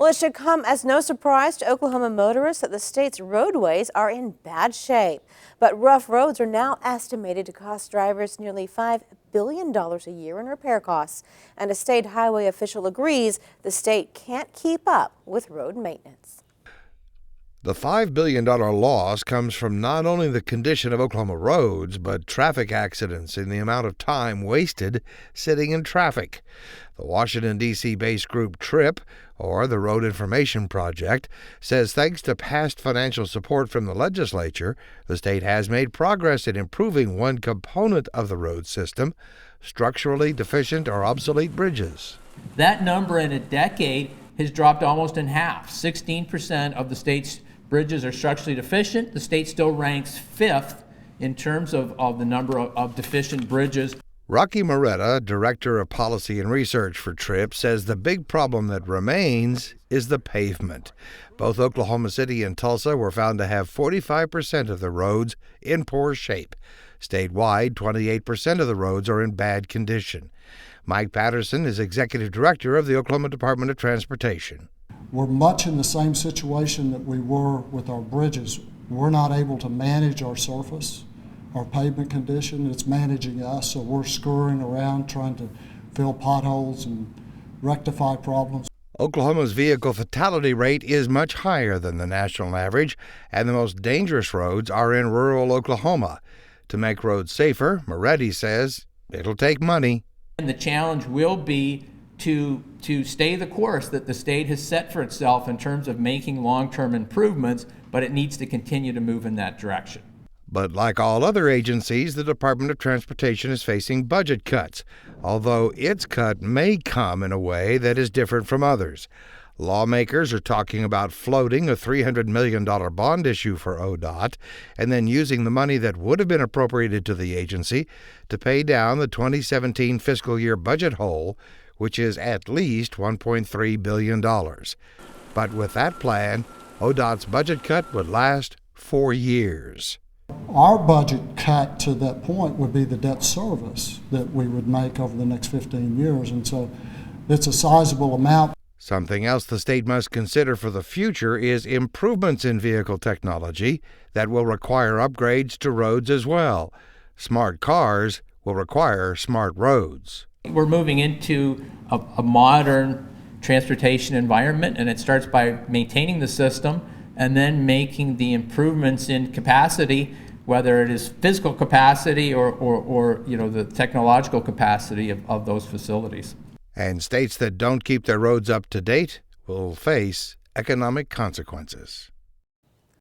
Well, it should come as no surprise to Oklahoma motorists that the state's roadways are in bad shape. But rough roads are now estimated to cost drivers nearly $5 billion a year in repair costs. And a state highway official agrees the state can't keep up with road maintenance. The $5 billion loss comes from not only the condition of Oklahoma roads, but traffic accidents and the amount of time wasted sitting in traffic. The Washington, D.C.-based group TRIP, or the Road Information Project, says thanks to past financial support from the legislature, the state has made progress in improving one component of the road system, structurally deficient or obsolete bridges. That number in a decade has dropped almost in half. 16% of the state's bridges are structurally deficient. The state still ranks 5th in terms of the number of deficient bridges. Rocky Moretta, Director of Policy and Research for TRIP, says the big problem that remains is the pavement. Both Oklahoma City and Tulsa were found to have 45% of the roads in poor shape. Statewide, 28% of the roads are in bad condition. Mike Patterson is Executive Director of the Oklahoma Department of Transportation. We're much in the same situation that we were with our bridges. We're not able to manage our surface, our pavement condition. It's managing us, so we're scurrying around trying to fill potholes and rectify problems. Oklahoma's vehicle fatality rate is much higher than the national average, and the most dangerous roads are in rural Oklahoma. To make roads safer, Moretti says it'll take money. And the challenge will be to stay the course that the state has set for itself in terms of making long-term improvements, but it needs to continue to move in that direction. But like all other agencies, the Department of Transportation is facing budget cuts, although its cut may come in a way that is different from others. Lawmakers are talking about floating a $300 million bond issue for ODOT and then using the money that would have been appropriated to the agency to pay down the 2017 fiscal year budget hole, which is at least $1.3 billion. But with that plan, ODOT's budget cut would last 4 years. Our budget cut to that point would be the debt service that we would make over the next 15 years, and so it's a sizable amount. Something else the state must consider for the future is improvements in vehicle technology that will require upgrades to roads as well. Smart cars will require smart roads. We're moving into a modern transportation environment, and it starts by maintaining the system and then making the improvements in capacity, whether it is physical capacity or the technological capacity of those facilities. And states that don't keep their roads up to date will face economic consequences.